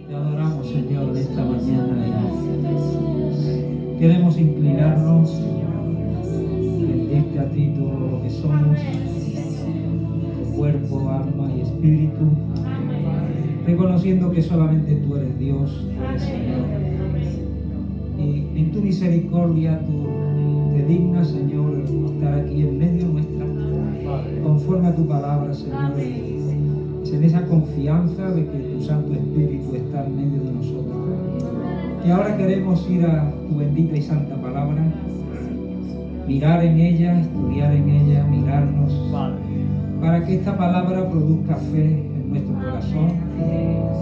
Te adoramos, Señor, esta mañana. Queremos inclinarnos, rendirte a ti todo lo que somos, tu cuerpo, alma y espíritu, reconociendo que solamente tú eres Dios, tú eres Señor. Y en tu misericordia tú te dignas, Señor, estar aquí en medio nuestra, conforme a tu palabra, Señor. Es en esa confianza de que tu Santo Espíritu está en medio de nosotros, que ahora queremos ir a tu bendita y santa palabra, mirar en ella, estudiar en ella, mirarnos, para que esta palabra produzca fe en nuestro corazón,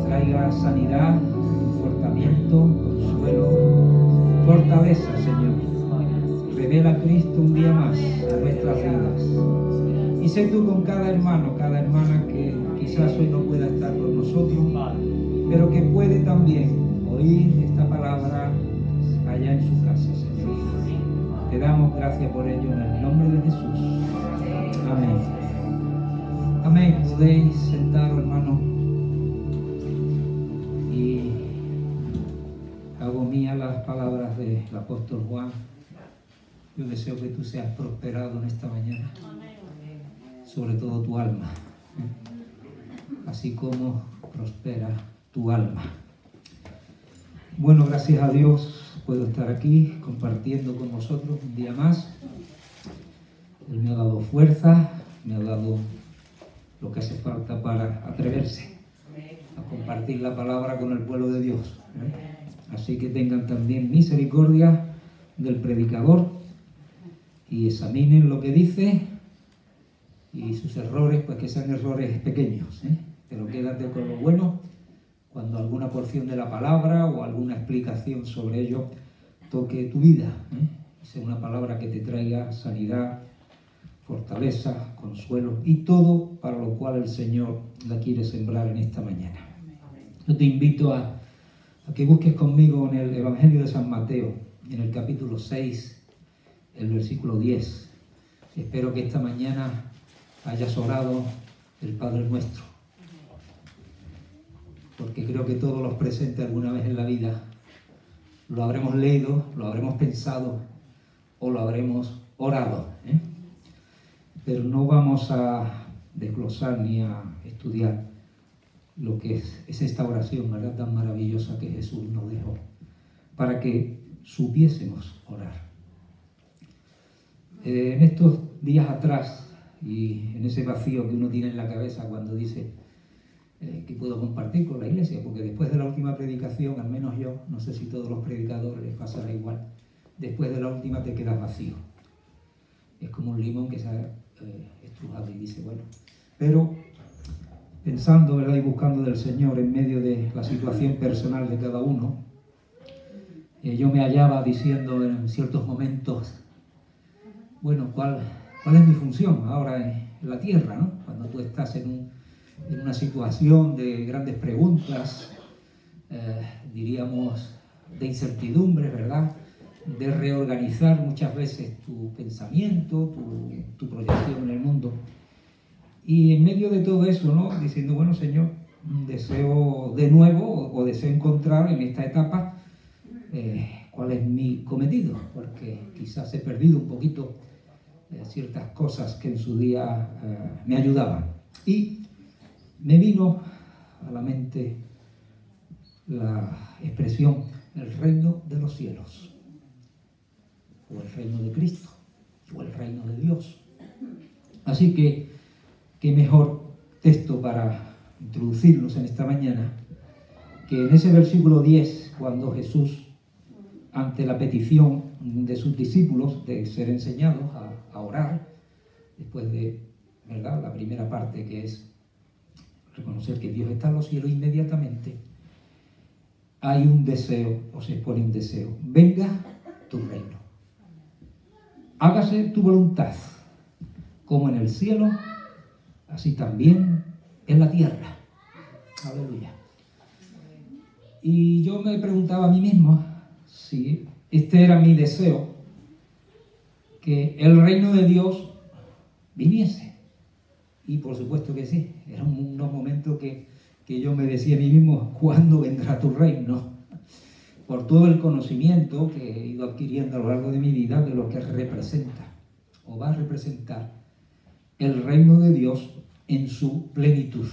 traiga sanidad, confortamiento, consuelo, fortaleza, Señor. Revela a Cristo un día más a nuestras vidas. Y sé tú con cada hermano, cada hermana que quizás hoy no pueda estar con nosotros, pero que puede también oír esta palabra allá en su casa, Señor. Te damos gracias por ello en el nombre de Jesús. Amén. Amén. Podéis sentaros, hermano. Y hago mía las palabras del apóstol Juan. Yo deseo que tú seas prosperado en esta mañana. Sobre todo tu alma, así como prospera tu alma. Bueno, gracias a Dios puedo estar aquí compartiendo con vosotros un día más. Él me ha dado fuerza, me ha dado lo que hace falta para atreverse a compartir la palabra con el pueblo de Dios. Así que tengan también misericordia del predicador y examinen lo que dice. Y sus errores, pues que sean errores pequeños, pero quédate con lo bueno cuando alguna porción de la palabra o alguna explicación sobre ello toque tu vida, sea una palabra que te traiga sanidad, fortaleza, consuelo y todo para lo cual el Señor la quiere sembrar en esta mañana. Yo te invito a que busques conmigo en el Evangelio de San Mateo, en el capítulo 6, el versículo 10. Espero que esta mañana hayas orado el Padre Nuestro, porque creo que todos los presentes alguna vez en la vida lo habremos leído, lo habremos pensado o lo habremos orado, pero no vamos a desglosar ni a estudiar lo que es esta oración, ¿verdad?, tan maravillosa que Jesús nos dejó para que supiésemos orar. En estos días atrás, y en ese vacío que uno tiene en la cabeza cuando dice que puedo compartir con la iglesia, porque después de la última predicación, al menos yo, no sé si todos los predicadores les pasará igual, después de la última te quedas vacío. Es como un limón que se ha estrujado y dice, bueno, pero pensando, ¿verdad?, y buscando del Señor en medio de la situación personal de cada uno, yo me hallaba diciendo en ciertos momentos, bueno, ¿cuál es mi función ahora en la tierra, ¿no? Cuando tú estás en una situación de grandes preguntas, diríamos, de incertidumbre, ¿verdad?, de reorganizar muchas veces tu pensamiento, tu proyección en el mundo. Y en medio de todo eso, ¿no?, diciendo, bueno, Señor, deseo de nuevo o deseo encontrar en esta etapa cuál es mi cometido, porque quizás he perdido un poquito ciertas cosas que en su día me ayudaban. Y me vino a la mente la expresión el reino de los cielos, o el reino de Cristo, o el reino de Dios. Así que, qué mejor texto para introducirnos en esta mañana que en ese versículo 10, cuando Jesús, ante la petición de sus discípulos de ser enseñados a orar, después de, ¿verdad?, la primera parte, que es reconocer que Dios está en los cielos, inmediatamente hay un deseo, o se expone un deseo: venga tu reino, hágase tu voluntad, como en el cielo, así también en la tierra. Aleluya. Y yo me preguntaba a mí mismo si este era mi deseo, que el reino de Dios viniese. Y por supuesto que sí, eran unos momentos que que yo me decía a mí mismo, ¿cuándo vendrá tu reino? Por todo el conocimiento que he ido adquiriendo a lo largo de mi vida de lo que representa o va a representar el reino de Dios en su plenitud.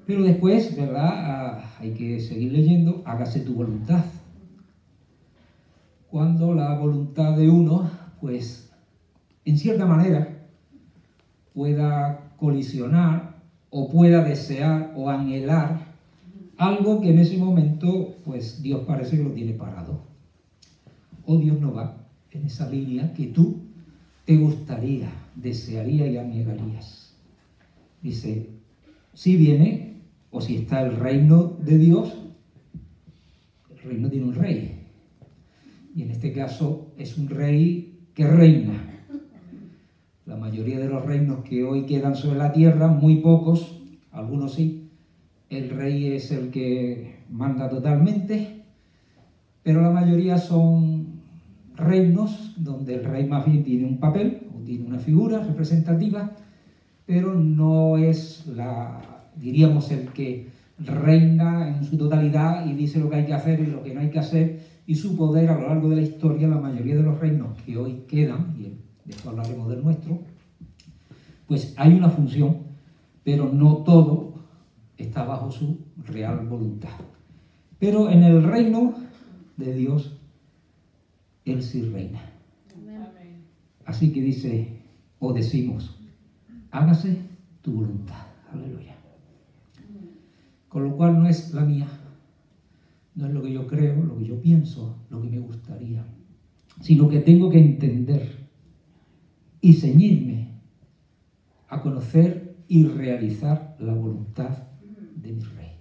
Pero después, ¿verdad? Hay que seguir leyendo, hágase tu voluntad. Cuando la voluntad de uno, pues, en cierta manera, pueda colisionar o pueda desear o anhelar algo que en ese momento, pues, Dios parece que lo tiene parado. O Dios no va en esa línea que tú te gustaría, desearía y anhelarías. Dice, si viene o si está el reino de Dios, el reino tiene un rey. Y en este caso es un rey que reina. La mayoría de los reinos que hoy quedan sobre la tierra, muy pocos, algunos sí, el rey es el que manda totalmente, pero la mayoría son reinos donde el rey más bien tiene un papel o tiene una figura representativa, pero no es diríamos, el que reina en su totalidad y dice lo que hay que hacer y lo que no hay que hacer, y su poder a lo largo de la historia, la mayoría de los reinos que hoy quedan, y después hablaremos del nuestro, pues hay una función, pero no todo está bajo su real voluntad. Pero en el reino de Dios, Él sí reina. Amén. Así que dice, o decimos, hágase tu voluntad. Aleluya. Con lo cual no es la mía, no es lo que yo creo, lo que yo pienso, lo que me gustaría, sino que tengo que entender y ceñirme a conocer y realizar la voluntad de mi Rey.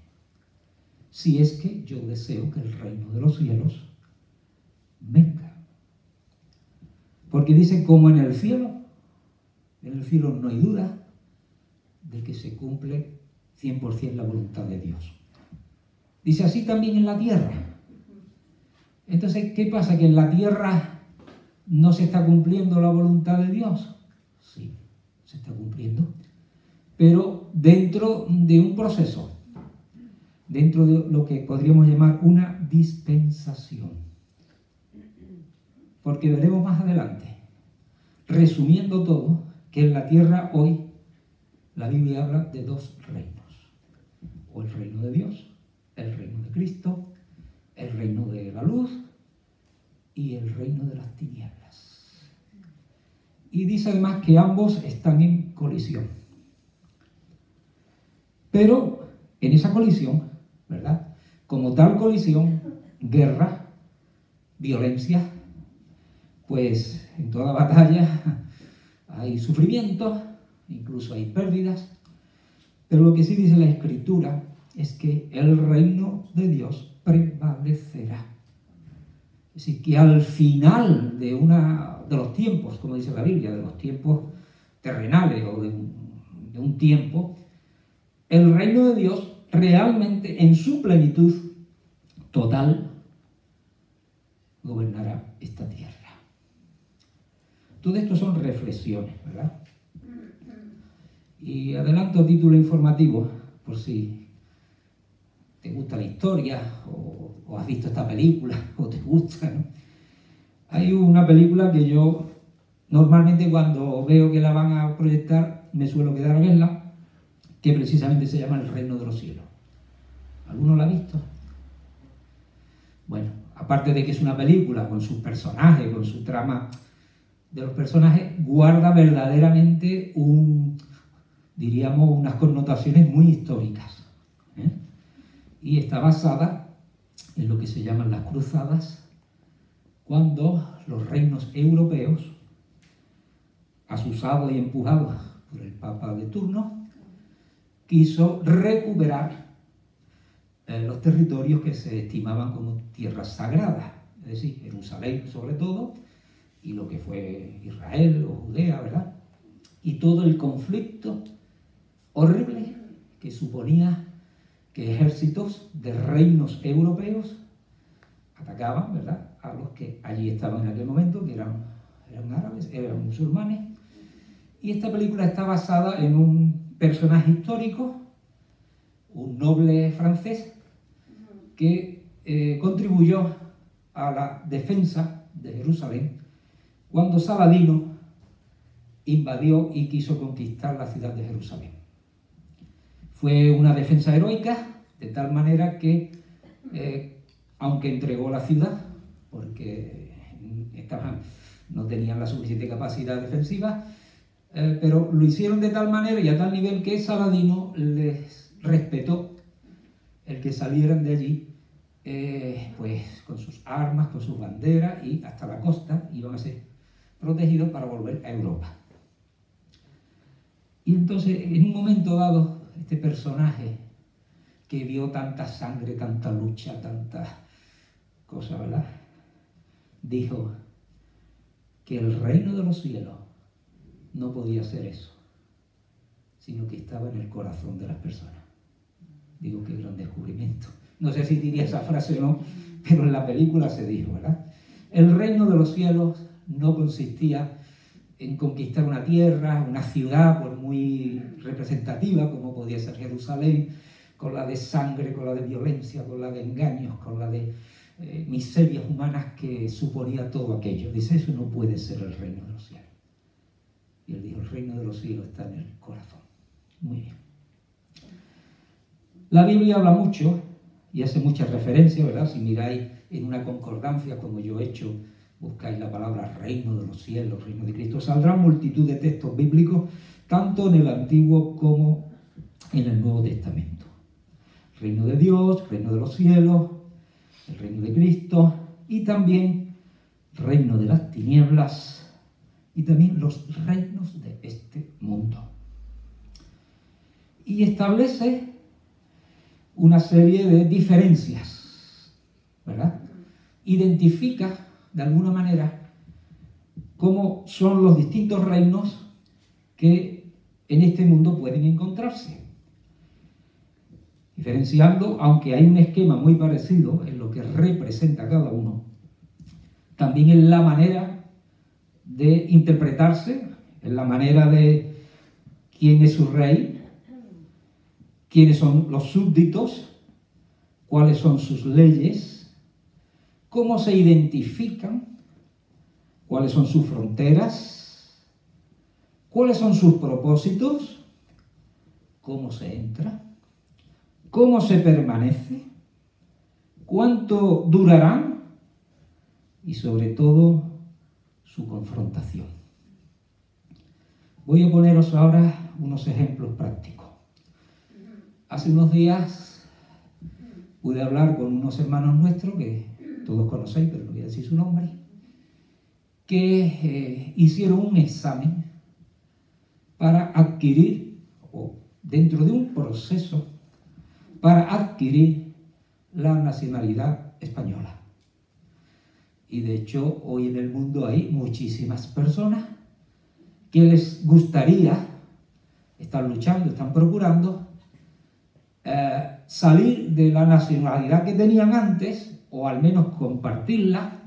Si es que yo deseo que el reino de los cielos venga. Porque dice, como en el cielo no hay duda de que se cumple 100% la voluntad de Dios. Dice así también en la tierra. Entonces, ¿qué pasa? ¿Que en la tierra no se está cumpliendo la voluntad de Dios? Sí, se está cumpliendo, pero dentro de un proceso, dentro de lo que podríamos llamar una dispensación. Porque veremos más adelante, resumiendo todo, que en la tierra hoy la Biblia habla de dos reinos. O el reino de Dios, el reino de Cristo, el reino de la luz y el reino de las tinieblas. Y dice además que ambos están en colisión. Pero en esa colisión, ¿verdad? Como tal colisión, guerra, violencia, pues en toda batalla hay sufrimiento, incluso hay pérdidas, pero lo que sí dice la Escritura es que el reino de Dios prevalecerá. Es decir, que al final de los tiempos, como dice la Biblia, de los tiempos terrenales o de un tiempo, el reino de Dios realmente en su plenitud total gobernará esta tierra. Todo esto son reflexiones, ¿verdad? Y adelanto título informativo, por si te gusta la historia o has visto esta película o te gusta, ¿no? Hay una película que yo normalmente cuando veo que la van a proyectar me suelo quedar a verla, que precisamente se llama El Reino de los Cielos. ¿Alguno la ha visto? Bueno, aparte de que es una película con sus personajes, con su trama de los personajes, guarda verdaderamente diríamos, unas connotaciones muy históricas, ¿eh? Y está basada en lo que se llaman las cruzadas, cuando los reinos europeos, asusados y empujados por el Papa de turno, quiso recuperar los territorios que se estimaban como tierras sagradas, es decir, Jerusalén sobre todo, y lo que fue Israel o Judea, ¿verdad? Y todo el conflicto horrible que suponía que ejércitos de reinos europeos atacaban, ¿verdad?, a los que allí estaban en aquel momento, que eran árabes, eran musulmanes. Y esta película está basada en un personaje histórico un noble francés que contribuyó a la defensa de Jerusalén cuando Saladino invadió y quiso conquistar la ciudad de Jerusalén. Fue una defensa heroica, de tal manera que, aunque entregó la ciudad, porque no tenían la suficiente capacidad defensiva, pero lo hicieron de tal manera y a tal nivel que Saladino les respetó el que salieran de allí pues con sus armas, con sus banderas, y hasta la costa iban a ser protegidos para volver a Europa. Y entonces, en un momento dado, este personaje que vio tanta sangre, tanta lucha, tantas cosas, ¿verdad?, dijo que el reino de los cielos no podía ser eso, sino que estaba en el corazón de las personas. Digo, qué gran descubrimiento. No sé si diría esa frase o no, pero en la película se dijo, ¿verdad? El reino de los cielos no consistía en conquistar una tierra, una ciudad, por muy representativa como podía ser Jerusalén, con la de sangre, con la de violencia, con la de engaños, con la de miserias humanas que suponía todo aquello. Dice, eso no puede ser el reino de los cielos. Y él dijo, el reino de los cielos está en el corazón. Muy bien. La Biblia habla mucho y hace muchas referencias, ¿verdad? Si miráis en una concordancia, como yo he hecho, buscáis la palabra reino de los cielos, reino de Cristo, saldrán multitud de textos bíblicos, tanto en el Antiguo como en el Nuevo Testamento. Reino de Dios, reino de los cielos, el reino de Cristo, y también reino de las tinieblas, y también los reinos de este mundo. Y establece una serie de diferencias, ¿verdad? Identifica, de alguna manera, cómo son los distintos reinos que en este mundo pueden encontrarse. Diferenciando, aunque hay un esquema muy parecido en lo que representa cada uno, también en la manera de interpretarse, en la manera de quién es su rey, quiénes son los súbditos, cuáles son sus leyes, cómo se identifican, cuáles son sus fronteras, cuáles son sus propósitos, cómo se entra, cómo se permanece, cuánto durarán y sobre todo su confrontación. Voy a poneros ahora unos ejemplos prácticos. Hace unos días pude hablar con unos hermanos nuestros, que todos conocéis, pero no voy a decir su nombre, que hicieron un examen para adquirir, o dentro de un proceso, para adquirir la nacionalidad española. Y de hecho, hoy en el mundo hay muchísimas personas que les gustaría, están luchando, están procurando salir de la nacionalidad que tenían antes, o al menos compartirla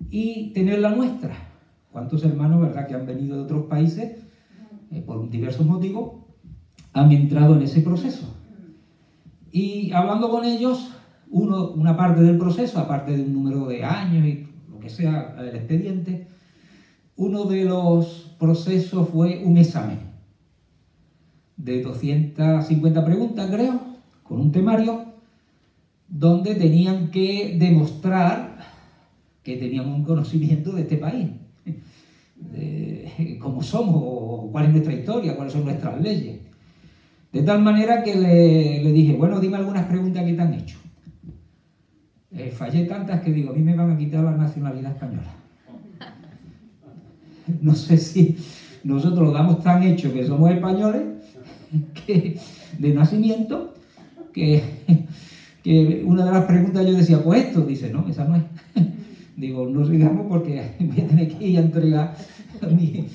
y tener la nuestra. ¿Cuántos hermanos, verdad, que han venido de otros países por diversos motivos, han entrado en ese proceso? Y hablando con ellos, una parte del proceso, aparte de un número de años y lo que sea el expediente, uno de los procesos fue un examen de 250 preguntas, creo, con un temario, donde tenían que demostrar que tenían un conocimiento de este país, de cómo somos, o cuál es nuestra historia, cuáles son nuestras leyes. De tal manera que le dije, bueno, dime algunas preguntas que te han hecho. Fallé tantas que digo, a mí me van a quitar la nacionalidad española. No sé si nosotros lo damos tan hecho que somos españoles, que, de nacimiento, que una de las preguntas yo decía, pues esto, dice, no, esa no es. Digo, no sigamos porque voy a tener que ir a entregar mi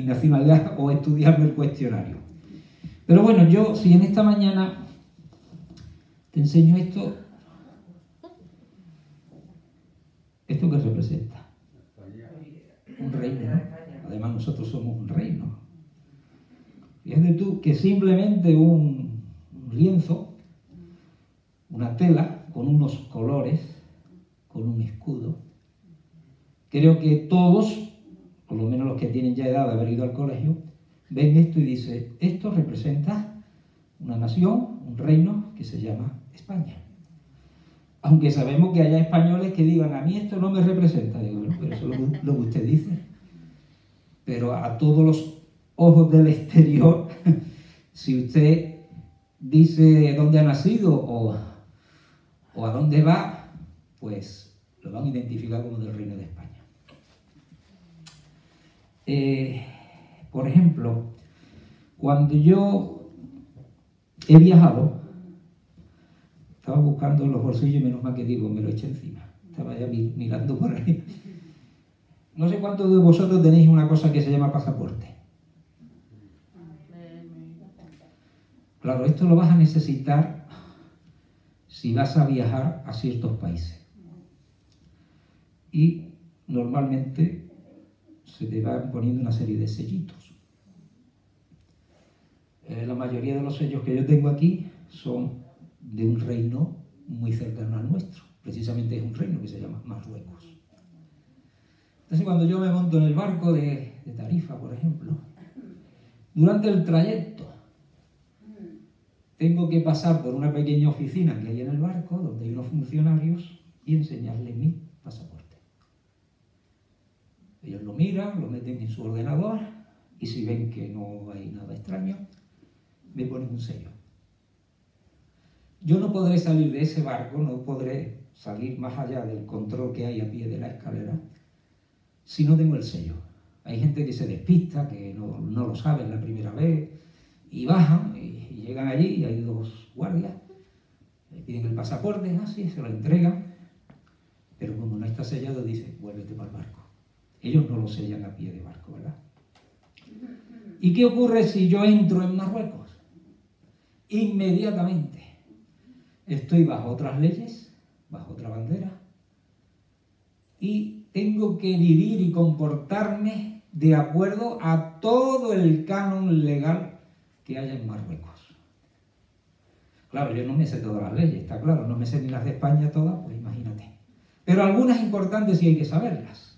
nacionalidad o estudiarme el cuestionario. Pero bueno, yo, si en esta mañana te enseño esto, ¿esto qué representa? Un reino, ¿no? Además nosotros somos un reino. Fíjate tú que simplemente un lienzo, una tela con unos colores, con un escudo. Creo que todos, por lo menos los que tienen ya edad de haber ido al colegio, ven esto y dicen, esto representa una nación, un reino que se llama España. Aunque sabemos que haya españoles que digan, a mí esto no me representa. Digo, bueno, pero eso es lo que usted dice. Pero a todos los ojos del exterior, si usted dice dónde ha nacido o a dónde va, pues lo van a identificar como del Reino de España. Por ejemplo, cuando yo he viajado, estaba buscando en los bolsillos y menos mal que digo, me lo eché encima. Estaba ya mirando por ahí. No sé cuántos de vosotros tenéis una cosa que se llama pasaporte. Claro, esto lo vas a necesitar si vas a viajar a ciertos países. Y normalmente se te van poniendo una serie de sellitos. La mayoría de los sellos que yo tengo aquí son de un reino muy cercano al nuestro. Precisamente es un reino que se llama Marruecos. Entonces, cuando yo me monto en el barco de Tarifa, por ejemplo, durante el trayecto tengo que pasar por una pequeña oficina que hay en el barco, donde hay unos funcionarios, y enseñarles mi pasaporte. Ellos lo miran, lo meten en su ordenador, y si ven que no hay nada extraño, me ponen un sello. Yo no podré salir de ese barco, no podré salir más allá del control que hay a pie de la escalera, si no tengo el sello. Hay gente que se despista, que no lo sabe la primera vez, y bajan, y llegan allí, y hay dos guardias, le piden el pasaporte, así, se lo entregan, pero como no está sellado, dice, vuélvete para el barco. Ellos no lo sellan a pie de barco, ¿verdad? ¿Y qué ocurre si yo entro en Marruecos? Inmediatamente estoy bajo otras leyes, bajo otra bandera, y tengo que vivir y comportarme de acuerdo a todo el canon legal que haya en Marruecos. Claro, yo no me sé todas las leyes, está claro, no me sé ni las de España todas, pues imagínate. Pero algunas importantes sí hay que saberlas,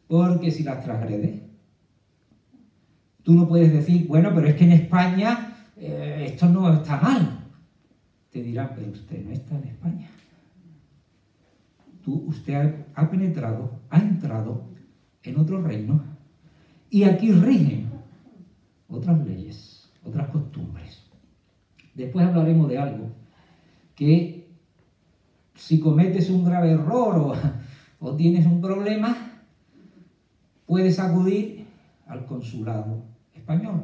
porque si las transgredes, tú no puedes decir, bueno, pero es que en España esto no está mal. Te dirán, pero usted no está en España. Usted ha penetrado, ha entrado en otro reino y aquí rigen otras leyes, otras costumbres. Después hablaremos de algo que si cometes un grave error o tienes un problema, puedes acudir al consulado español.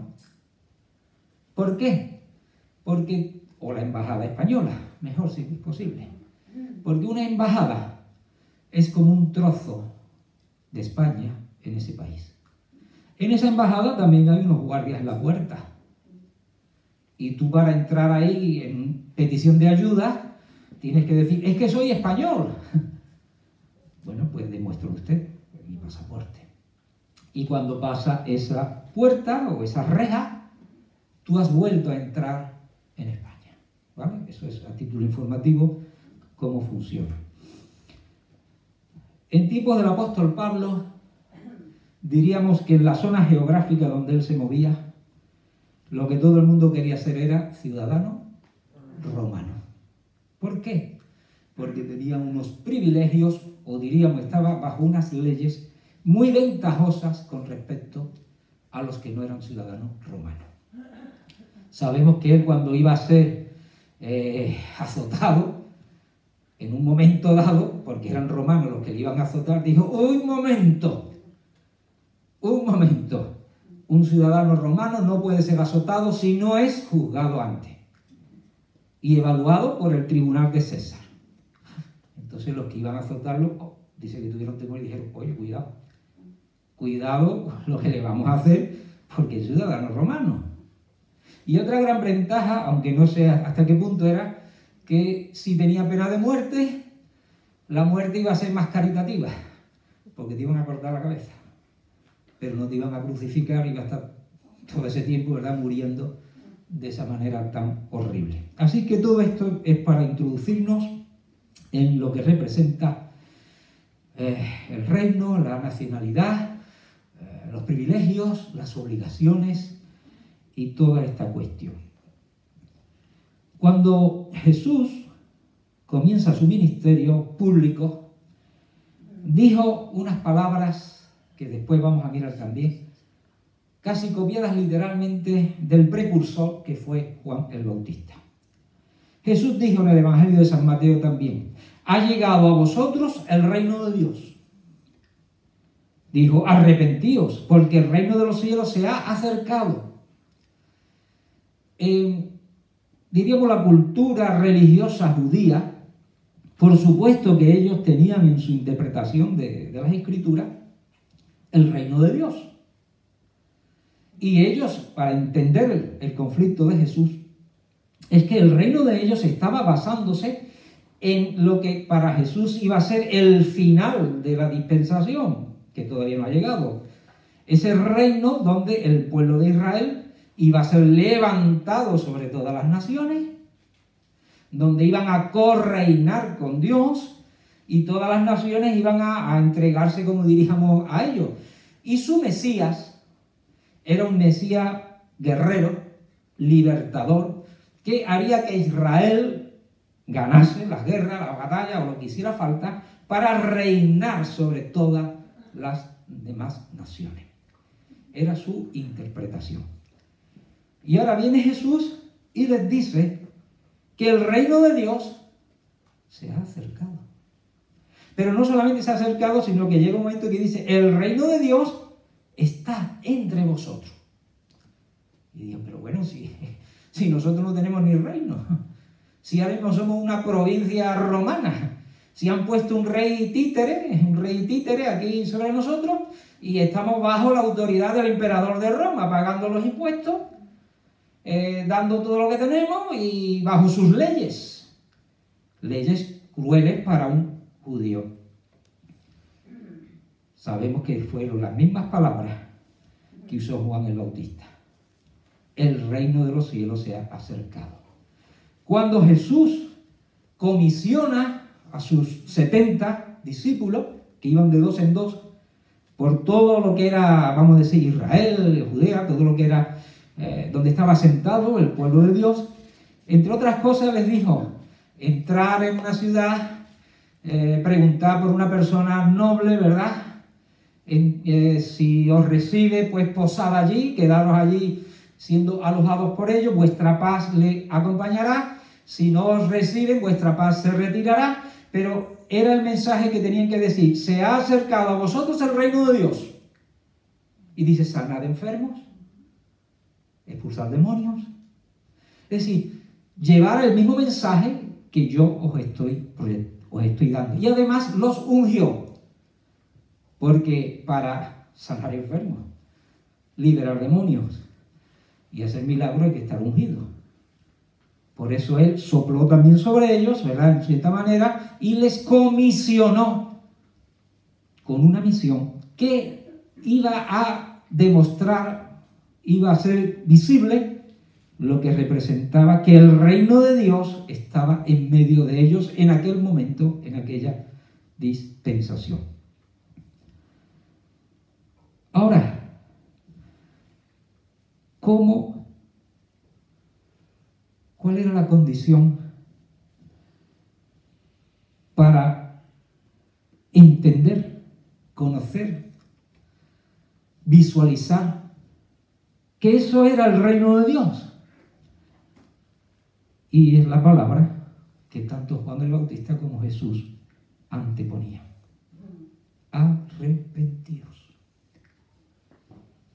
¿Por qué? O la embajada española, mejor si es posible. Porque una embajada es como un trozo de España en ese país. En esa embajada también hay unos guardias en la puerta. Y tú para entrar ahí en petición de ayuda, tienes que decir, es que soy español. Bueno, pues demuestre usted mi pasaporte. Y cuando pasa esa puerta o esa reja, tú has vuelto a entrar en España. ¿Vale? Eso es a título informativo cómo funciona. En tiempos del apóstol Pablo, diríamos que en la zona geográfica donde él se movía, lo que todo el mundo quería ser era ciudadano romano. ¿Por qué? Porque tenía unos privilegios, o diríamos estaba bajo unas leyes muy ventajosas con respecto a los que no eran ciudadanos romanos. Sabemos que él cuando iba a ser azotado, en un momento dado, porque eran romanos los que le iban a azotar, dijo, un momento, un ciudadano romano no puede ser azotado si no es juzgado antes y evaluado por el tribunal de César. Entonces los que iban a azotarlo, dice que tuvieron temor y dijeron, oye, cuidado lo que le vamos a hacer, porque es ciudadano romano. Y otra gran ventaja, aunque no sé hasta qué punto era, que si tenía pena de muerte, la muerte iba a ser más caritativa, porque te iban a cortar la cabeza, pero no te iban a crucificar, iba a estar todo ese tiempo, ¿verdad?, muriendo de esa manera tan horrible. Así que todo esto es para introducirnos en lo que representa el reino, la nacionalidad, los privilegios, las obligaciones y toda esta cuestión. Cuando Jesús comienza su ministerio público, dijo unas palabras que después vamos a mirar también, casi copiadas literalmente del precursor que fue Juan el Bautista. Jesús dijo en el Evangelio de San Mateo también: ha llegado a vosotros el reino de Dios. Dijo: arrepentíos, porque el reino de los cielos se ha acercado. Diríamos, la cultura religiosa judía, por supuesto que ellos tenían en su interpretación de las Escrituras el reino de Dios. Y ellos, para entender el conflicto de Jesús, es que el reino de ellos estaba basándose en lo que para Jesús iba a ser el final de la dispensación, que todavía no ha llegado. Ese reino donde el pueblo de Israel iba a ser levantado sobre todas las naciones, donde iban a correinar con Dios y todas las naciones iban a entregarse, como diríamos, a ellos. Y su Mesías era un Mesías guerrero, libertador, que haría que Israel ganase las guerras, las batallas o lo que hiciera falta para reinar sobre todas las demás naciones. Era su interpretación. Y ahora viene Jesús y les dice que el reino de Dios se ha acercado. Pero no solamente se ha acercado, sino que llega un momento que dice: el reino de Dios está entre vosotros. Y digo: pero bueno, si nosotros no tenemos ni reino, si ahora mismo somos una provincia romana, si han puesto un rey títere aquí sobre nosotros y estamos bajo la autoridad del emperador de Roma, pagando los impuestos, dando todo lo que tenemos y bajo sus leyes crueles para un judío. Sabemos que fueron las mismas palabras que usó Juan el Bautista: el reino de los cielos se ha acercado. Cuando Jesús comisiona a sus 70 discípulos, que iban de 2 en 2, por todo lo que era, vamos a decir, Israel, Judea, todo lo que era donde estaba sentado el pueblo de Dios, entre otras cosas les dijo: entrar en una ciudad, preguntar por una persona noble, ¿verdad? Si os recibe, pues posad allí, quedaros allí siendo alojados por ellos, vuestra paz le acompañará. Si no os reciben, vuestra paz se retirará. Pero era el mensaje que tenían que decir: se ha acercado a vosotros el reino de Dios. Y dice: sanad enfermos, expulsar demonios. Es decir, llevar el mismo mensaje que yo os estoy dando. Y además los ungió, porque para sanar enfermos, liberar demonios y hacer milagros hay que estar ungido. Por eso él sopló también sobre ellos, ¿verdad?, en cierta manera, y les comisionó con una misión que iba a demostrar, iba a hacer visible lo que representaba que el reino de Dios estaba en medio de ellos en aquel momento, en aquella dispensación. Ahora, ¿cuál era la condición para entender, conocer, visualizar que eso era el reino de Dios? Y es la palabra que tanto Juan el Bautista como Jesús anteponían: arrepentíos.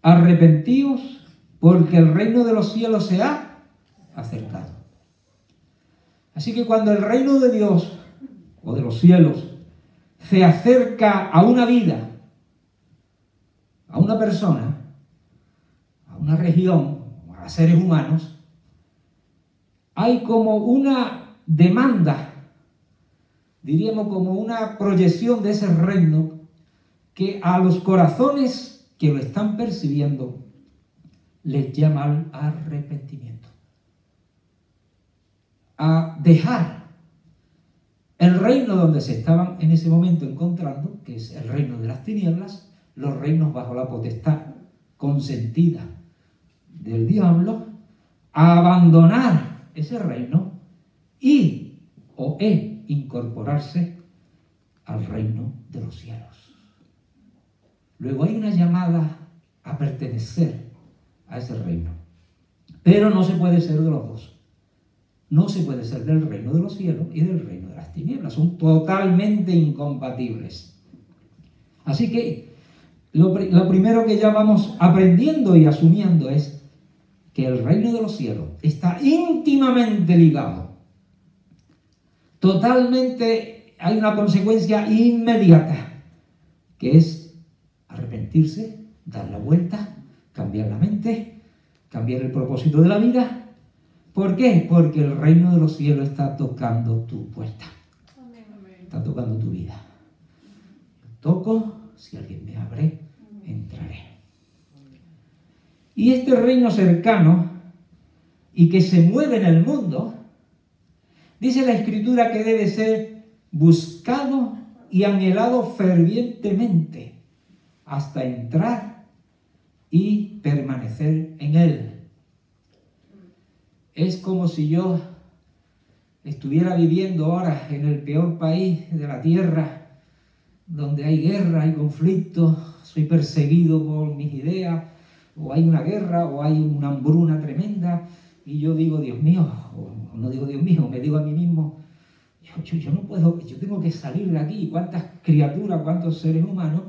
Arrepentíos, porque el reino de los cielos se ha acercado. Así que cuando el reino de Dios o de los cielos se acerca a una vida, a una persona, a una región, a seres humanos, hay como una demanda, diríamos como una proyección de ese reino, que a los corazones que lo están percibiendo les llama al arrepentimiento. a dejar el reino donde se estaban en ese momento encontrando, que es el reino de las tinieblas, los reinos bajo la potestad consentida del diablo, a abandonar ese reino y incorporarse al reino de los cielos. Luego hay una llamada a pertenecer a ese reino, pero no se puede ser de los dos. No se puede ser del reino de los cielos y del reino de las tinieblas. Son totalmente incompatibles. Así que lo primero que ya vamos aprendiendo y asumiendo es que el reino de los cielos está íntimamente ligado. Totalmente hay una consecuencia inmediata, que es arrepentirse, dar la vuelta, cambiar la mente, cambiar el propósito de la vida. ¿Por qué? Porque el reino de los cielos está tocando tu puerta. Está tocando tu vida. Toco, si alguien me abre, entraré. Y este reino cercano y que se mueve en el mundo, dice la Escritura que debe ser buscado y anhelado fervientemente hasta entrar y permanecer en él. Es como si yo estuviera viviendo ahora en el peor país de la tierra, donde hay guerra, hay conflicto, soy perseguido por mis ideas, o hay una guerra, o hay una hambruna tremenda, y yo digo, Dios mío, o no digo Dios mío, me digo a mí mismo, yo no puedo, yo tengo que salir de aquí. ¿Cuántas criaturas, cuántos seres humanos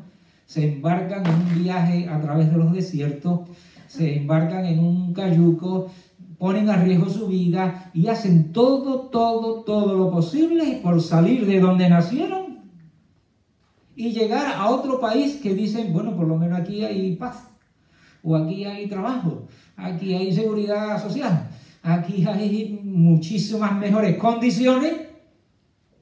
se embarcan en un viaje a través de los desiertos, se embarcan en un cayuco, ponen a riesgo su vida y hacen todo lo posible por salir de donde nacieron y llegar a otro país que dicen, bueno, por lo menos aquí hay paz, o aquí hay trabajo, aquí hay seguridad social, aquí hay muchísimas mejores condiciones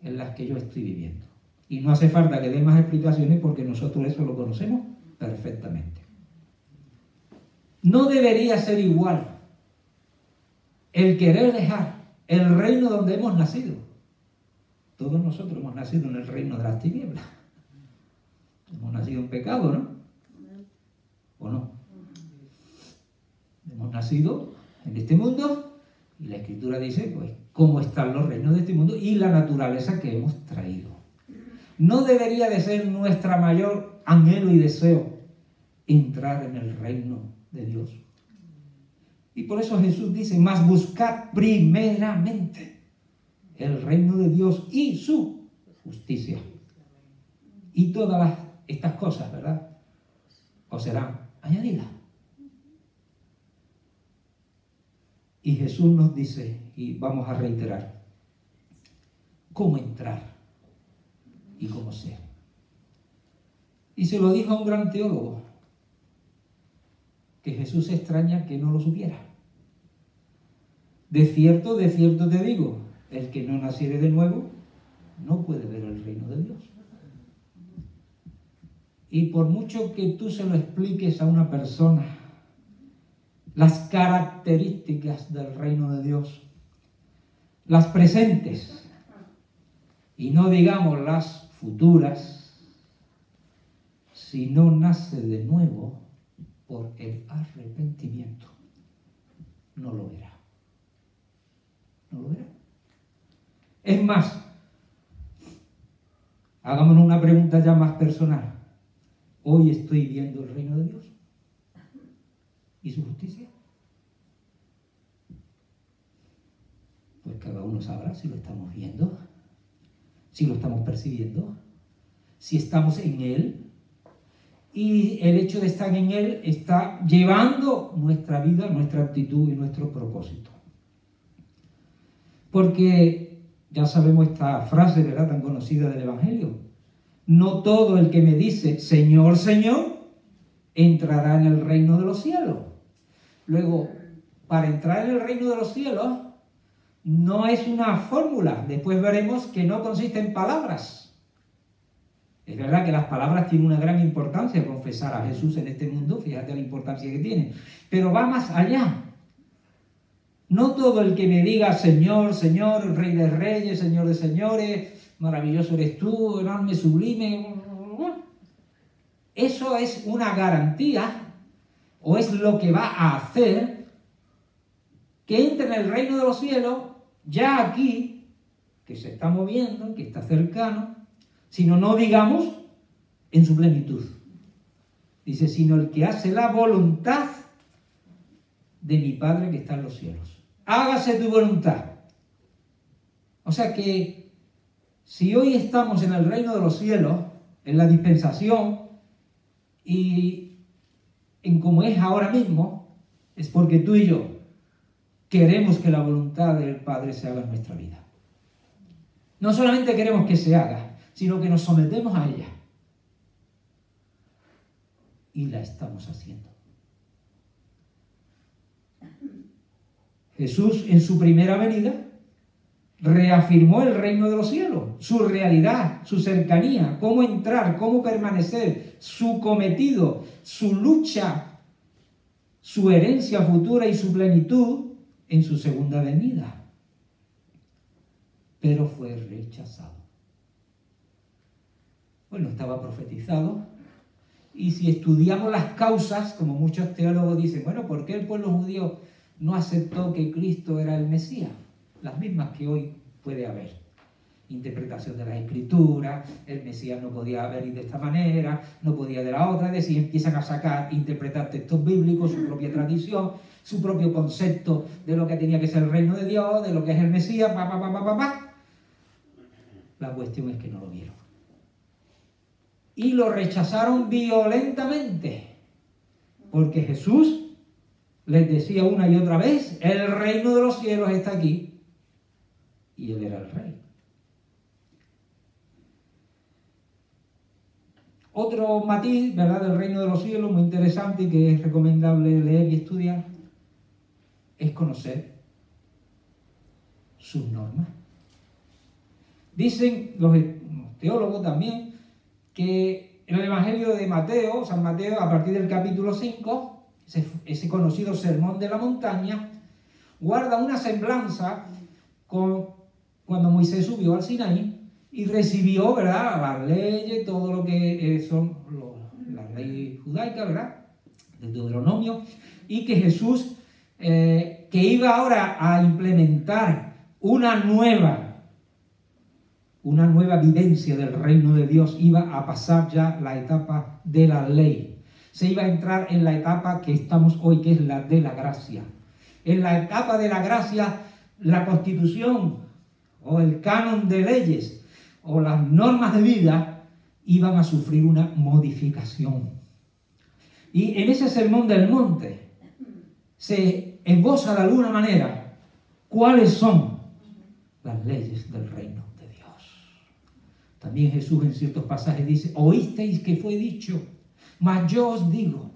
en las que yo estoy viviendo. Y no hace falta que dé más explicaciones porque nosotros eso lo conocemos perfectamente. No debería ser igual el querer dejar el reino donde hemos nacido. Todos nosotros hemos nacido en el reino de las tinieblas. Hemos nacido en pecado, ¿no? ¿O no? Hemos nacido en este mundo y la Escritura dice, pues, cómo están los reinos de este mundo y la naturaleza que hemos traído. No debería de ser nuestra mayor anhelo y deseo entrar en el reino de Dios. Y por eso Jesús dice, mas buscad primeramente el reino de Dios y su justicia. Y todas estas cosas, ¿verdad?, os serán añadidas. Y Jesús nos dice, y vamos a reiterar, cómo entrar y cómo ser. Y se lo dijo a un gran teólogo, que Jesús se extraña que no lo supiera. De cierto te digo, el que no naciere de nuevo no puede ver el reino de Dios. Y por mucho que tú se lo expliques a una persona, las características del reino de Dios, las presentes, y no digamos las futuras, si no nace de nuevo por el arrepentimiento, no lo verá. No lo verá. Es más, hagámonos una pregunta ya más personal. ¿Hoy estoy viendo el reino de Dios y su justicia? Pues cada uno sabrá si lo estamos viendo, si lo estamos percibiendo, si estamos en Él. Y el hecho de estar en Él está llevando nuestra vida, nuestra actitud y nuestro propósito. Porque ya sabemos esta frase, ¿verdad?, tan conocida del Evangelio. No todo el que me dice, Señor, Señor, entrará en el reino de los cielos. Luego, para entrar en el reino de los cielos, no es una fórmula. Después veremos que no consiste en palabras. Es verdad que las palabras tienen una gran importancia, confesar a Jesús en este mundo, fíjate la importancia que tiene. Pero va más allá. No todo el que me diga Señor, Señor, Rey de Reyes, Señor de Señores, maravilloso eres tú, enorme, sublime. Eso es una garantía o es lo que va a hacer que entre en el reino de los cielos ya aquí, que se está moviendo, que está cercano, sino no digamos en su plenitud. Dice, sino el que hace la voluntad de mi Padre que está en los cielos. Hágase tu voluntad. O sea que si hoy estamos en el reino de los cielos, en la dispensación, y en como es ahora mismo, es porque tú y yo queremos que la voluntad del Padre se haga en nuestra vida. No solamente queremos que se haga, sino que nos sometemos a ella. Y la estamos haciendo. Jesús en su primera venida reafirmó el reino de los cielos, su realidad, su cercanía, cómo entrar, cómo permanecer, su cometido, su lucha, su herencia futura y su plenitud en su segunda venida. Pero fue rechazado. Bueno, estaba profetizado. Y si estudiamos las causas, como muchos teólogos dicen, bueno, ¿por qué el pueblo judío no aceptó que Cristo era el Mesías? Las mismas que hoy puede haber. Interpretación de las Escrituras, el Mesías no podía venir de esta manera, no podía de la otra, es decir, empiezan a sacar, interpretar textos bíblicos, su propia tradición, su propio concepto de lo que tenía que ser el reino de Dios, de lo que es el Mesías, La cuestión es que no lo vieron. Y lo rechazaron violentamente, porque Jesús les decía una y otra vez, el reino de los cielos está aquí, y él era el rey. Otro matiz, ¿verdad?, del reino de los cielos, muy interesante y que es recomendable leer y estudiar, es conocer sus normas. Dicen los teólogos también que en el Evangelio de Mateo, San Mateo, a partir del capítulo 5, ese conocido sermón de la montaña, guarda una semblanza con cuando Moisés subió al Sinaí y recibió, ¿verdad?, las leyes, todo lo que son las leyes judaicas, ¿verdad?, del Deuteronomio, y que Jesús, que iba ahora a implementar una nueva vivencia del reino de Dios, iba a pasar ya la etapa de la ley. Se iba a entrar en la etapa que estamos hoy, que es la de la gracia. En la etapa de la gracia, la Constitución o el canon de leyes o las normas de vida iban a sufrir una modificación. Y en ese sermón del monte se esboza de alguna manera cuáles son las leyes del reino de Dios. También Jesús en ciertos pasajes dice, oísteis que fue dicho, mas yo os digo.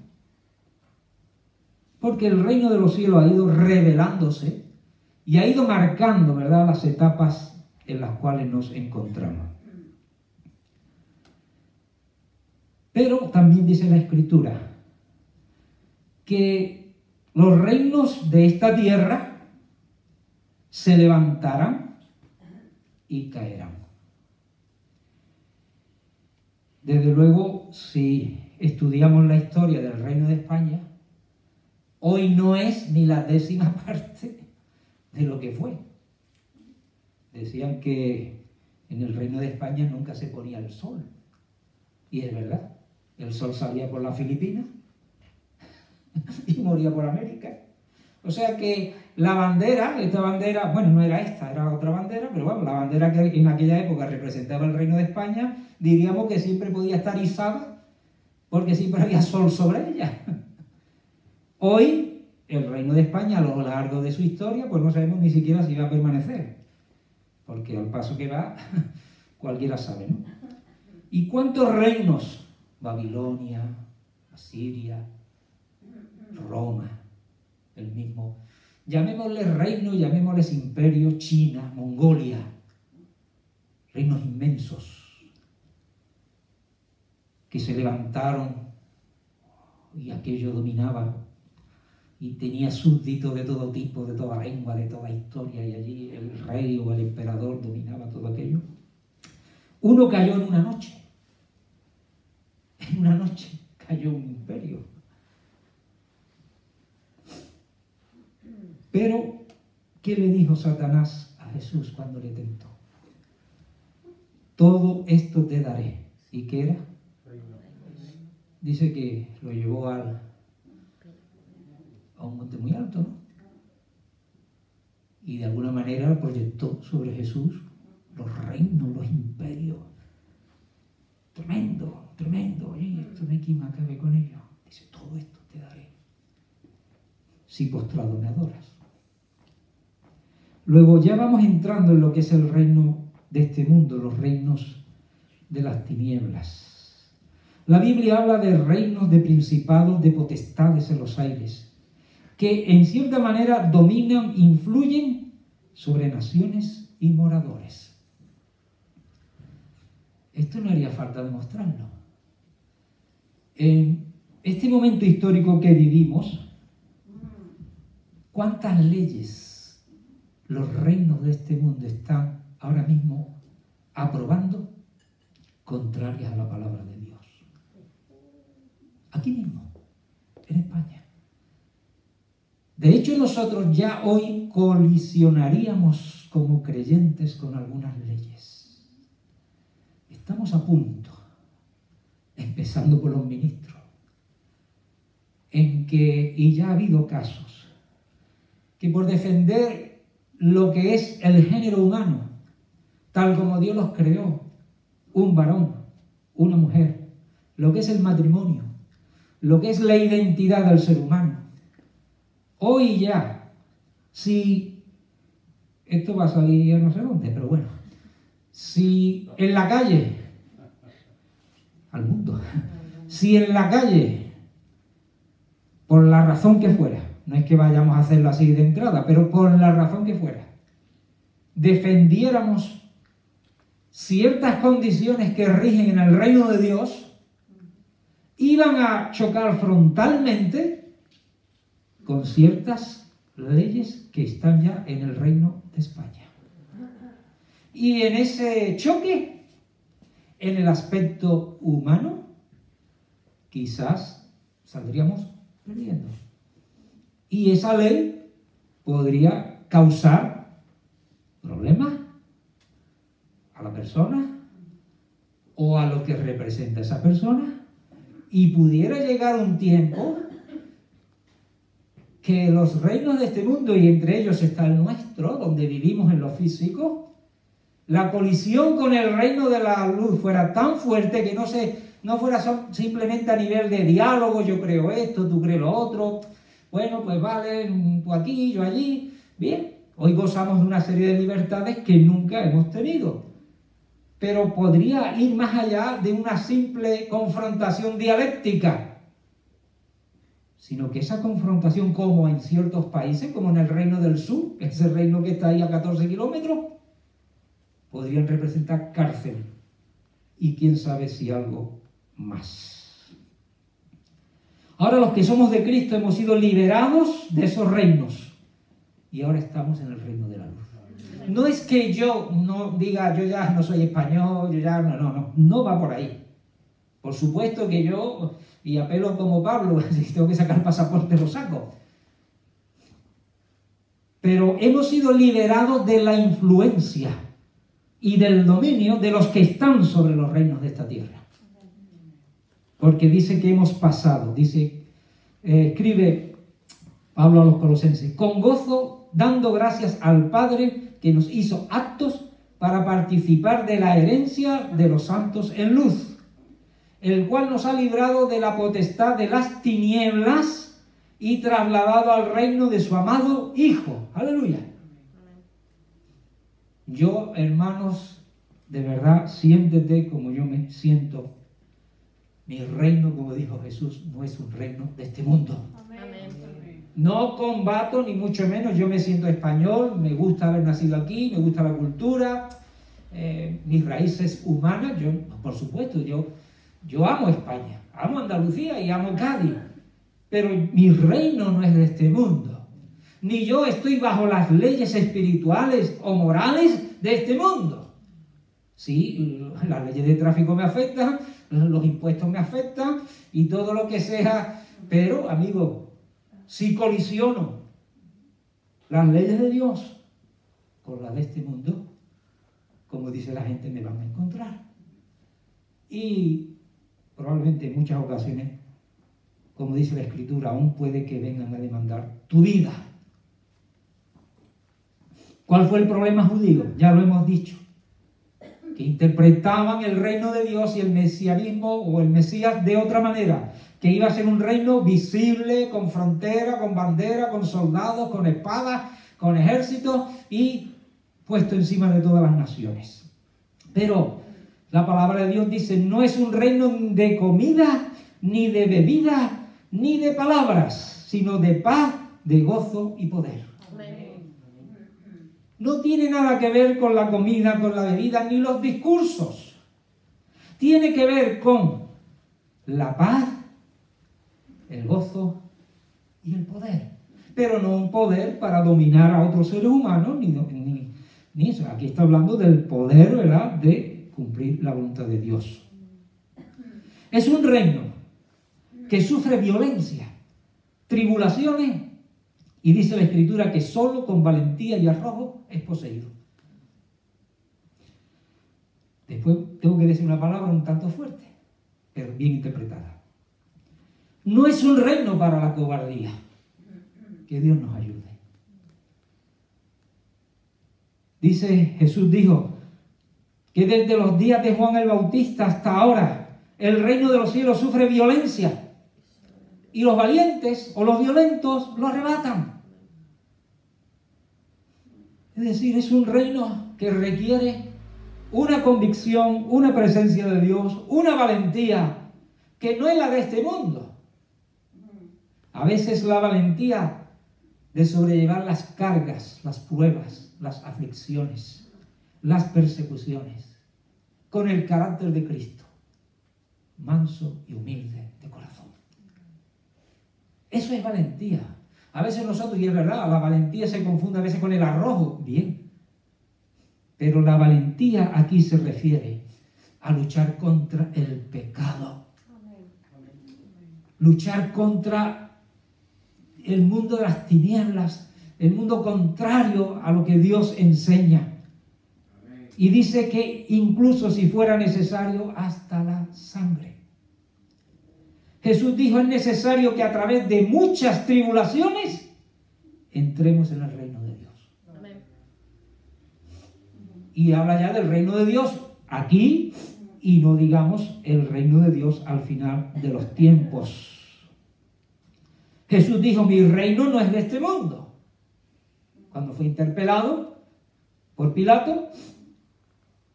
Porque el reino de los cielos ha ido revelándose y ha ido marcando, ¿verdad?, las etapas en las cuales nos encontramos. Pero también dice la Escritura que los reinos de esta tierra se levantarán y caerán. Desde luego, si estudiamos la historia del Reino de España, hoy no es ni la 10ª parte de lo que fue. Decían que en el Reino de España nunca se ponía el sol. Y es verdad, el sol salía por las Filipinas y moría por América. O sea que la bandera, esta bandera, bueno, no era esta, era otra bandera, pero bueno, la bandera que en aquella época representaba el Reino de España, diríamos que siempre podía estar izada porque siempre había sol sobre ella. Hoy, el Reino de España, a lo largo de su historia, pues no sabemos ni siquiera si va a permanecer. Porque al paso que va, cualquiera sabe, ¿no? ¿Y cuántos reinos? Babilonia, Asiria, Roma, el mismo. Llamémosle reino, llamémosles imperio, China, Mongolia. Reinos inmensos que se levantaron y aquello dominaba y tenía súbditos de todo tipo, de toda lengua, de toda historia, y allí el rey o el emperador dominaba todo aquello. Uno cayó en una noche. En una noche cayó un imperio. Pero, ¿qué le dijo Satanás a Jesús cuando le tentó? Todo esto te daré. ¿Y qué era? Dice que lo llevó a un monte muy alto, ¿no? Y de alguna manera proyectó sobre Jesús los reinos, los imperios. Tremendo, tremendo. Oye, esto no hay quien acabe con ello. Dice, todo esto te daré si postrado me adoras. Luego ya vamos entrando en lo que es el reino de este mundo, los reinos de las tinieblas. La Biblia habla de reinos, de principados, de potestades en los aires, que en cierta manera dominan, influyen sobre naciones y moradores. Esto no haría falta demostrarlo. En este momento histórico que vivimos, ¿cuántas leyes los reinos de este mundo están ahora mismo aprobando contrarias a la palabra de Dios? Aquí mismo, en España. De hecho, nosotros ya hoy colisionaríamos como creyentes con algunas leyes. Estamos a punto, empezando por los ministros, en que, y ya ha habido casos, que por defender lo que es el género humano, tal como Dios los creó, un varón, una mujer, lo que es el matrimonio, lo que es la identidad del ser humano. Hoy ya, si esto va a salir a no sé dónde, pero bueno, si en la calle, al mundo, si en la calle, por la razón que fuera, no es que vayamos a hacerlo así de entrada, pero por la razón que fuera, defendiéramos ciertas condiciones que rigen en el reino de Dios, iban a chocar frontalmente con ciertas leyes que están ya en el reino de España. Y en ese choque, en el aspecto humano, quizás saldríamos perdiendo. Y esa ley podría causar problemas a la persona o a lo que representa esa persona, y pudiera llegar un tiempo que los reinos de este mundo, y entre ellos está el nuestro, donde vivimos en lo físico, la colisión con el reino de la luz fuera tan fuerte que no fuera simplemente a nivel de diálogo, yo creo esto, tú crees lo otro, bueno, pues vale, tú aquí, yo allí, bien, hoy gozamos de una serie de libertades que nunca hemos tenido, pero podría ir más allá de una simple confrontación dialéctica, sino que esa confrontación, como en ciertos países, como en el Reino del Sur, ese reino que está ahí a 14 kilómetros, podrían representar cárcel y quién sabe si algo más. Ahora los que somos de Cristo hemos sido liberados de esos reinos y ahora estamos en el reino de la luz. No es que yo no diga, yo ya no soy español, yo ya no va por ahí. Por supuesto que yo, y apelo como Pablo, si tengo que sacar el pasaporte lo saco. Pero hemos sido liberados de la influencia y del dominio de los que están sobre los reinos de esta tierra. Porque dice que hemos pasado, escribe Pablo a los Colosenses, con gozo, dando gracias al Padre que nos hizo aptos para participar de la herencia de los santos en luz, el cual nos ha librado de la potestad de las tinieblas y trasladado al reino de su amado Hijo. ¡Aleluya! Yo, hermanos, de verdad, siéntete como yo me siento. Mi reino, como dijo Jesús, no es un reino de este mundo. No combato, ni mucho menos. Yo me siento español, me gusta haber nacido aquí, me gusta la cultura, mis raíces humanas. Por supuesto, yo amo España, amo Andalucía y amo Cádiz. pero mi reino no es de este mundo. Ni yo estoy bajo las leyes espirituales o morales de este mundo. Sí, las leyes de tráfico me afectan, los impuestos me afectan y todo lo que sea. Pero, amigo, si colisiono las leyes de Dios con las de este mundo, como dice la gente, me van a encontrar. Y probablemente en muchas ocasiones, como dice la Escritura, aún puede que vengan a demandar tu vida. ¿Cuál fue el problema judío? Ya lo hemos dicho. Que interpretaban el reino de Dios y el mesianismo o el Mesías de otra manera. Que iba a ser un reino visible, con frontera, con bandera, con soldados, con espadas, con ejércitos y puesto encima de todas las naciones. Pero la palabra de Dios dice, no es un reino de comida, ni de bebida, ni de palabras, sino de paz, de gozo y poder. No tiene nada que ver con la comida, con la bebida, ni los discursos. Tiene que ver con la paz, el gozo y el poder. Pero no un poder para dominar a otros seres humanos, ni eso. Aquí está hablando del poder, ¿verdad?, de cumplir la voluntad de Dios. Es un reino que sufre violencia, tribulaciones, y dice la Escritura que solo con valentía y arrojo es poseído. Después tengo que decir una palabra un tanto fuerte, pero bien interpretada. No es un reino para la cobardía. Que Dios nos ayude. Dice, Jesús dijo que desde los días de Juan el Bautista hasta ahora el reino de los cielos sufre violencia y los valientes o los violentos lo arrebatan. Es decir, es un reino que requiere una convicción, una presencia de Dios, una valentía que no es la de este mundo. A veces la valentía de sobrellevar las cargas, las pruebas, las aflicciones, las persecuciones, con el carácter de Cristo, manso y humilde de corazón. Eso es valentía. A veces nosotros, y es verdad, la valentía se confunde a veces con el arrojo, bien, pero la valentía aquí se refiere a luchar contra el pecado, luchar contra el mundo de las tinieblas, el mundo contrario a lo que Dios enseña. Y dice que incluso si fuera necesario, hasta la sangre. Jesús dijo, es necesario que a través de muchas tribulaciones entremos en el reino de Dios. Amén. Y habla ya del reino de Dios aquí y no digamos el reino de Dios al final de los tiempos. Jesús dijo, mi reino no es de este mundo. Cuando fue interpelado por Pilato,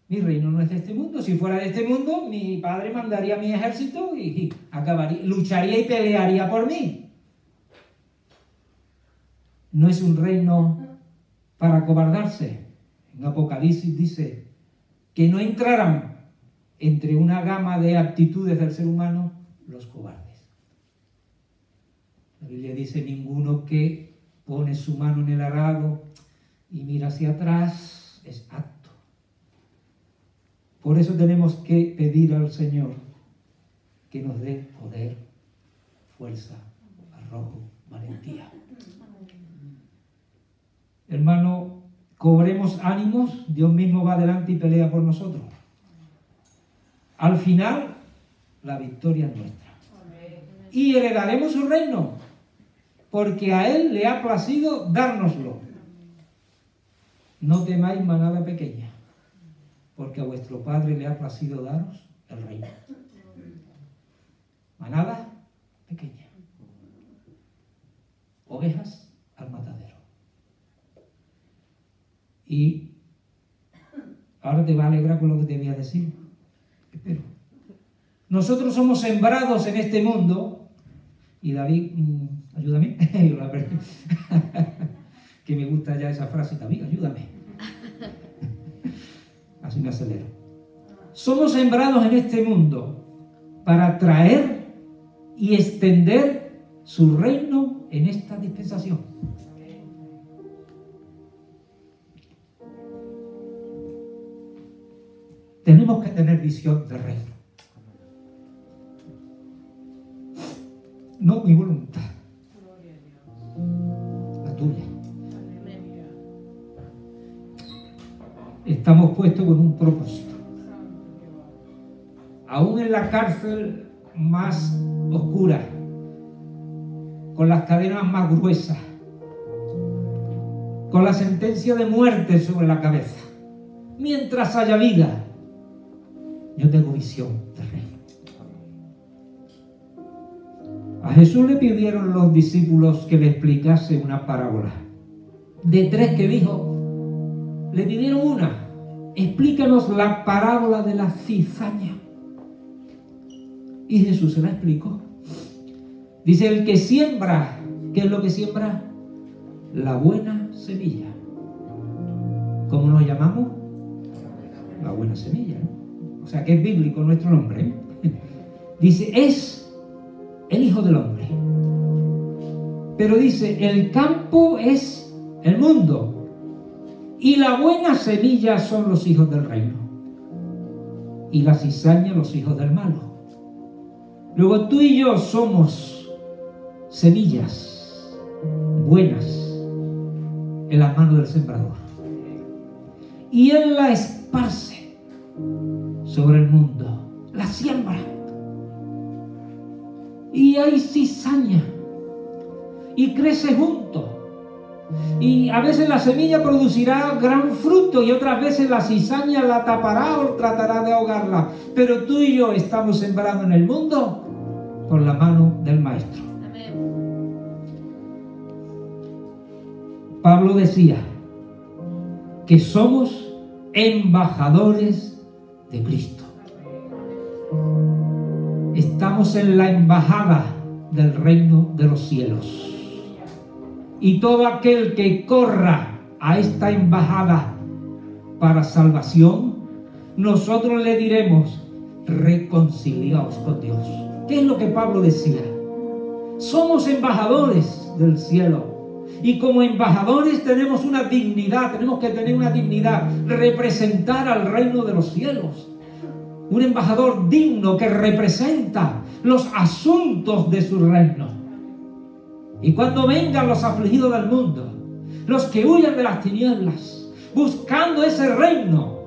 mi reino no es de este mundo. Si fuera de este mundo, mi padre mandaría mi ejército y acabaría, lucharía y pelearía por mí. No es un reino para acobardarse. En Apocalipsis dice que no entrarán entre una gama de actitudes del ser humano los cobardes. La Biblia dice, ninguno que pone su mano en el arado y mira hacia atrás es apto. Por eso tenemos que pedir al Señor que nos dé poder, fuerza, arrojo, valentía. Hermano, cobremos ánimos, Dios mismo va adelante y pelea por nosotros. Al final, la victoria es nuestra. Y heredaremos su reino, porque a Él le ha placido dárnoslo. No temáis manada pequeña, porque a vuestro Padre le ha placido daros el reino. Manada pequeña. Ovejas al matadero. Y ahora te va a alegrar con lo que te voy a decir. Espero. Nosotros somos sembrados en este mundo. Y David, ayúdame. Que me gusta ya esa frase, David, ayúdame. Así me acelero. Somos sembrados en este mundo para traer y extender su reino en esta dispensación. Tenemos que tener visión de reino. No mi voluntad, la tuya. Estamos puestos con un propósito. Aún en la cárcel más oscura, con las cadenas más gruesas, con la sentencia de muerte sobre la cabeza, mientras haya vida, yo tengo visión de reino. A Jesús le pidieron los discípulos que le explicase una parábola. De 3 que dijo, le pidieron una. Explícanos la parábola de la cizaña. Y Jesús se la explicó. Dice, el que siembra, ¿qué es lo que siembra? La buena semilla. ¿Cómo nos llamamos? La buena semilla, ¿no? O sea, que es bíblico nuestro nombre, ¿eh? Dice, es el Hijo del Hombre. Pero dice, el campo es el mundo. Y la buena semilla son los hijos del reino. Y la cizaña los hijos del malo. Luego tú y yo somos semillas buenas en las manos del sembrador. Y Él la esparce sobre el mundo. La siembra. Y hay cizaña. Y crece junto. Y a veces la semilla producirá gran fruto y otras veces la cizaña la tapará o tratará de ahogarla. Pero tú y yo estamos sembrando en el mundo por la mano del Maestro. Amén. Pablo decía que somos embajadores de Cristo. Estamos en la embajada del reino de los cielos. Y todo aquel que corra a esta embajada para salvación, nosotros le diremos, reconciliaos con Dios. ¿Qué es lo que Pablo decía? Somos embajadores del cielo. Y como embajadores tenemos una dignidad, tenemos que tener una dignidad, representar al reino de los cielos. Un embajador digno que representa los asuntos de su reino. Y cuando vengan los afligidos del mundo, los que huyan de las tinieblas, buscando ese reino,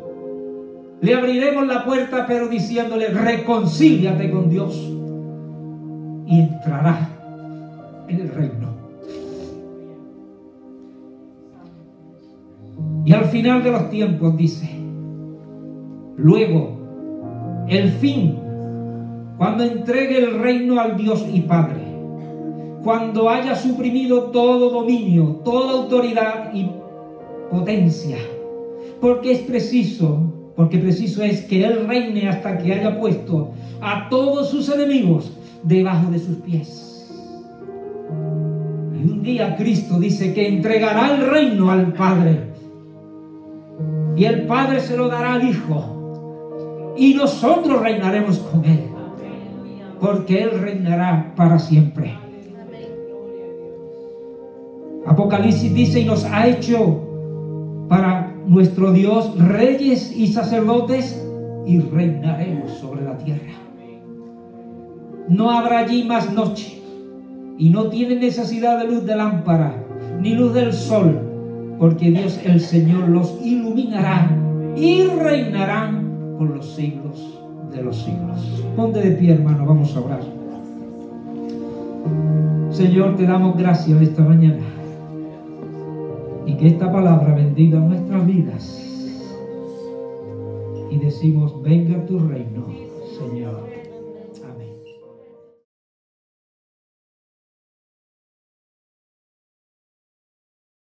le abriremos la puerta, pero diciéndole, reconcíliate con Dios, y entrará en el reino. Y al final de los tiempos dice, luego, el fin, cuando entregue el reino al Dios y Padre, cuando haya suprimido todo dominio, toda autoridad y potencia, porque preciso es que Él reine hasta que haya puesto a todos sus enemigos debajo de sus pies. Y un día Cristo dice que entregará el reino al Padre, y el Padre se lo dará al Hijo, y nosotros reinaremos con Él, porque Él reinará para siempre. Apocalipsis dice, y nos ha hecho para nuestro Dios reyes y sacerdotes, y reinaremos sobre la tierra. No habrá allí más noche, y no tiene necesidad de luz de lámpara, ni luz del sol, porque Dios el Señor los iluminará, y reinarán por los siglos de los siglos. Ponte de pie, hermano, vamos a orar. Señor, te damos gracias esta mañana. Y que esta palabra bendiga nuestras vidas. Y decimos, venga tu reino.